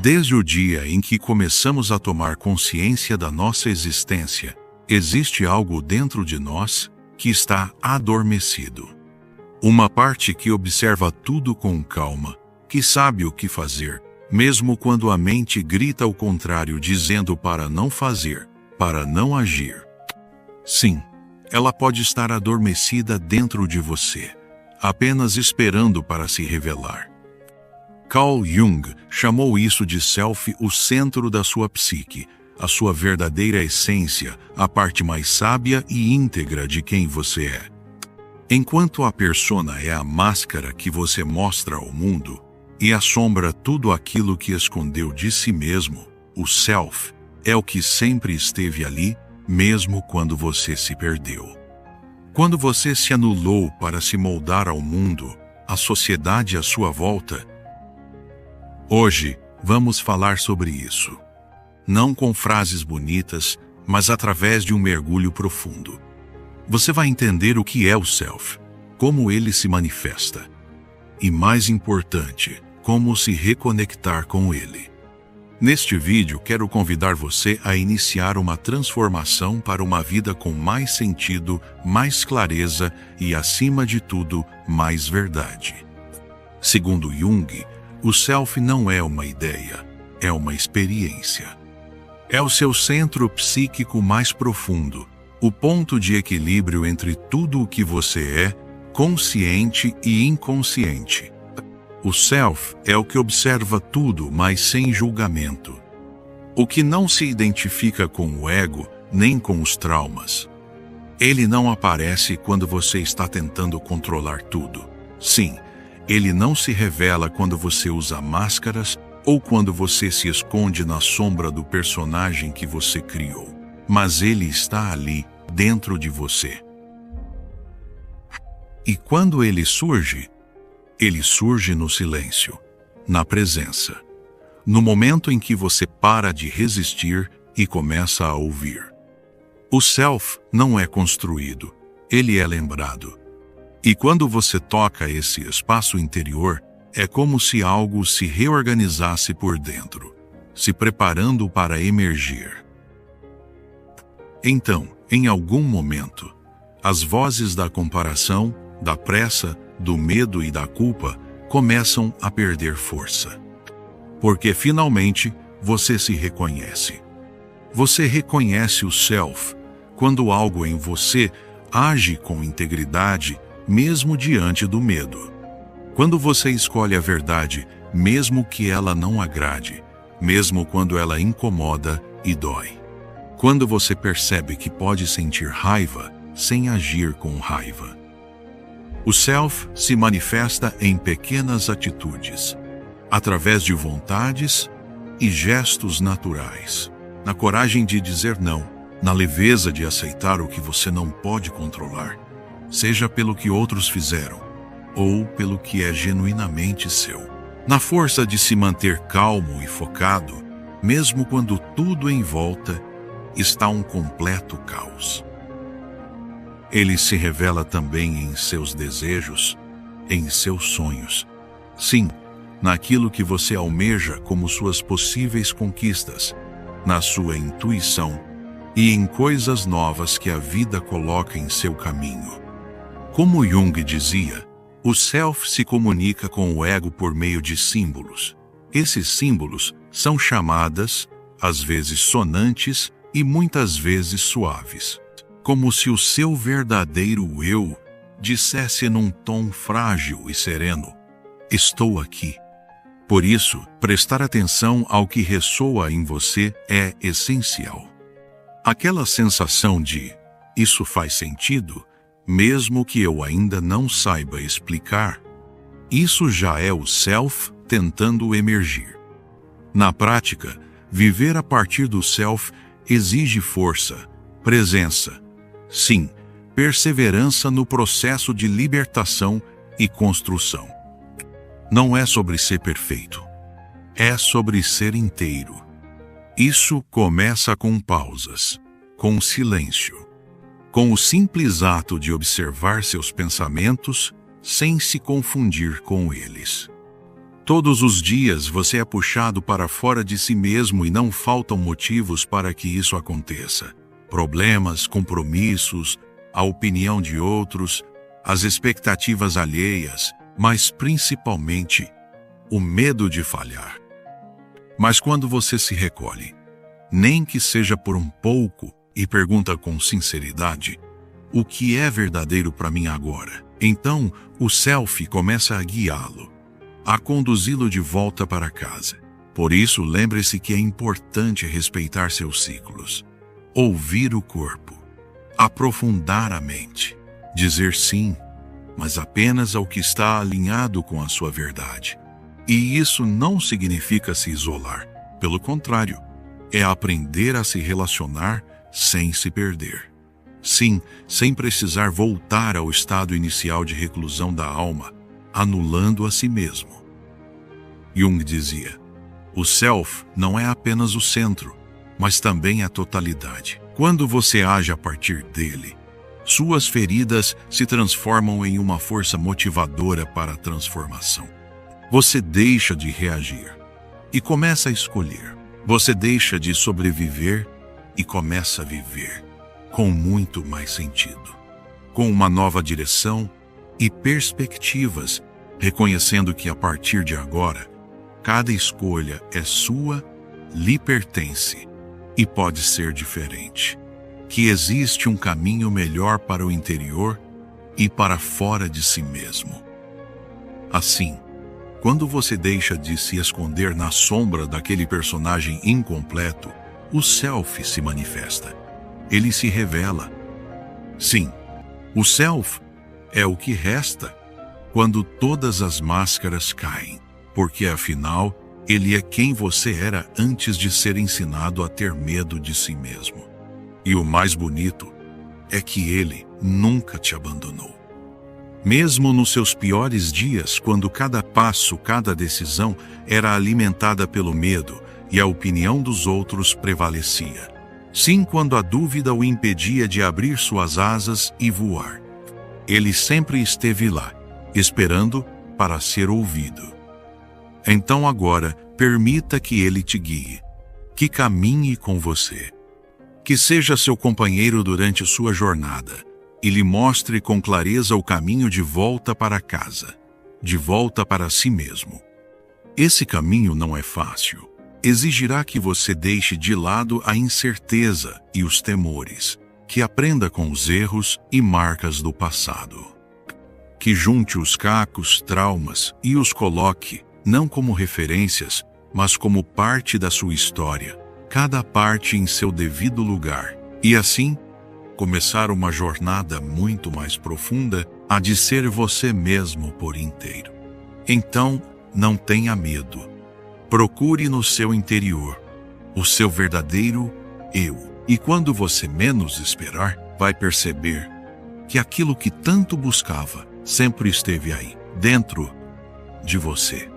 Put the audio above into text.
Desde o dia em que começamos a tomar consciência da nossa existência, existe algo dentro de nós que está adormecido. Uma parte que observa tudo com calma, que sabe o que fazer, mesmo quando a mente grita o contrário, dizendo para não fazer, para não agir. Sim, ela pode estar adormecida dentro de você, apenas esperando para se revelar. Carl Jung chamou isso de self, o centro da sua psique, a sua verdadeira essência, a parte mais sábia e íntegra de quem você é. Enquanto a persona é a máscara que você mostra ao mundo e assombra tudo aquilo que escondeu de si mesmo, o self é o que sempre esteve ali, mesmo quando você se perdeu. Quando você se anulou para se moldar ao mundo, à sociedade à sua volta. Hoje, vamos falar sobre isso. Não com frases bonitas, mas através de um mergulho profundo. Você vai entender o que é o self, como ele se manifesta. E mais importante, como se reconectar com ele. Neste vídeo, quero convidar você a iniciar uma transformação para uma vida com mais sentido, mais clareza e, acima de tudo, mais verdade. Segundo Jung, o self não é uma ideia, é uma experiência. É o seu centro psíquico mais profundo, o ponto de equilíbrio entre tudo o que você é, consciente e inconsciente. O self é o que observa tudo, mas sem julgamento. O que não se identifica com o ego, nem com os traumas. Ele não aparece quando você está tentando controlar tudo. Sim, ele não se revela quando você usa máscaras ou quando você se esconde na sombra do personagem que você criou. Mas ele está ali, dentro de você. E quando ele surge no silêncio, na presença. No momento em que você para de resistir e começa a ouvir. O self não é construído, ele é lembrado. E quando você toca esse espaço interior, é como se algo se reorganizasse por dentro, se preparando para emergir. Então, em algum momento, as vozes da comparação, da pressa, do medo e da culpa começam a perder força. Porque finalmente você se reconhece. Você reconhece o self quando algo em você age com integridade, mesmo diante do medo. Quando você escolhe a verdade, mesmo que ela não agrade, mesmo quando ela incomoda e dói. Quando você percebe que pode sentir raiva sem agir com raiva. O self se manifesta em pequenas atitudes, através de vontades e gestos naturais, na coragem de dizer não, na leveza de aceitar o que você não pode controlar, seja pelo que outros fizeram, ou pelo que é genuinamente seu, na força de se manter calmo e focado, mesmo quando tudo em volta está um completo caos. Ele se revela também em seus desejos, em seus sonhos. Sim, naquilo que você almeja como suas possíveis conquistas, na sua intuição e em coisas novas que a vida coloca em seu caminho. Como Jung dizia, o self se comunica com o ego por meio de símbolos. Esses símbolos são chamadas, às vezes sonantes e muitas vezes suaves. Como se o seu verdadeiro eu dissesse num tom frágil e sereno: estou aqui. Por isso, prestar atenção ao que ressoa em você é essencial. Aquela sensação de isso faz sentido, mesmo que eu ainda não saiba explicar, isso já é o self tentando emergir. Na prática, viver a partir do self exige força, presença, sim, perseverança no processo de libertação e construção. Não é sobre ser perfeito, é sobre ser inteiro. Isso começa com pausas, com silêncio, com o simples ato de observar seus pensamentos sem se confundir com eles. Todos os dias você é puxado para fora de si mesmo e não faltam motivos para que isso aconteça. Problemas, compromissos, a opinião de outros, as expectativas alheias, mas principalmente o medo de falhar. Mas quando você se recolhe, nem que seja por um pouco, e pergunta com sinceridade: o que é verdadeiro para mim agora? Então, o self começa a guiá-lo, a conduzi-lo de volta para casa. Por isso, lembre-se que é importante respeitar seus ciclos, ouvir o corpo, aprofundar a mente, dizer sim, mas apenas ao que está alinhado com a sua verdade. E isso não significa se isolar. Pelo contrário, é aprender a se relacionar sem se perder. Sim, sem precisar voltar ao estado inicial de reclusão da alma, anulando a si mesmo. Jung dizia: o self não é apenas o centro, mas também a totalidade. Quando você age a partir dele, suas feridas se transformam em uma força motivadora para a transformação. Você deixa de reagir e começa a escolher. Você deixa de sobreviver e começa a viver com muito mais sentido, com uma nova direção e perspectivas, reconhecendo que a partir de agora, cada escolha é sua, lhe pertence e pode ser diferente. Que existe um caminho melhor para o interior e para fora de si mesmo. Assim, quando você deixa de se esconder na sombra daquele personagem incompleto, o self se manifesta. Ele se revela. Sim, o self é o que resta quando todas as máscaras caem, porque afinal, ele é quem você era antes de ser ensinado a ter medo de si mesmo. E o mais bonito é que ele nunca te abandonou. Mesmo nos seus piores dias, quando cada passo, cada decisão era alimentada pelo medo e a opinião dos outros prevalecia. Sim, quando a dúvida o impedia de abrir suas asas e voar. Ele sempre esteve lá, esperando para ser ouvido. Então agora, permita que ele te guie, que caminhe com você, que seja seu companheiro durante sua jornada e lhe mostre com clareza o caminho de volta para casa, de volta para si mesmo. Esse caminho não é fácil. Exigirá que você deixe de lado a incerteza e os temores, que aprenda com os erros e marcas do passado. Que junte os cacos, traumas e os coloque, não como referências, mas como parte da sua história, cada parte em seu devido lugar, e assim, começar uma jornada muito mais profunda, a de ser você mesmo por inteiro. Então, não tenha medo. Procure no seu interior o seu verdadeiro eu. E quando você menos esperar, vai perceber que aquilo que tanto buscava sempre esteve aí, dentro de você.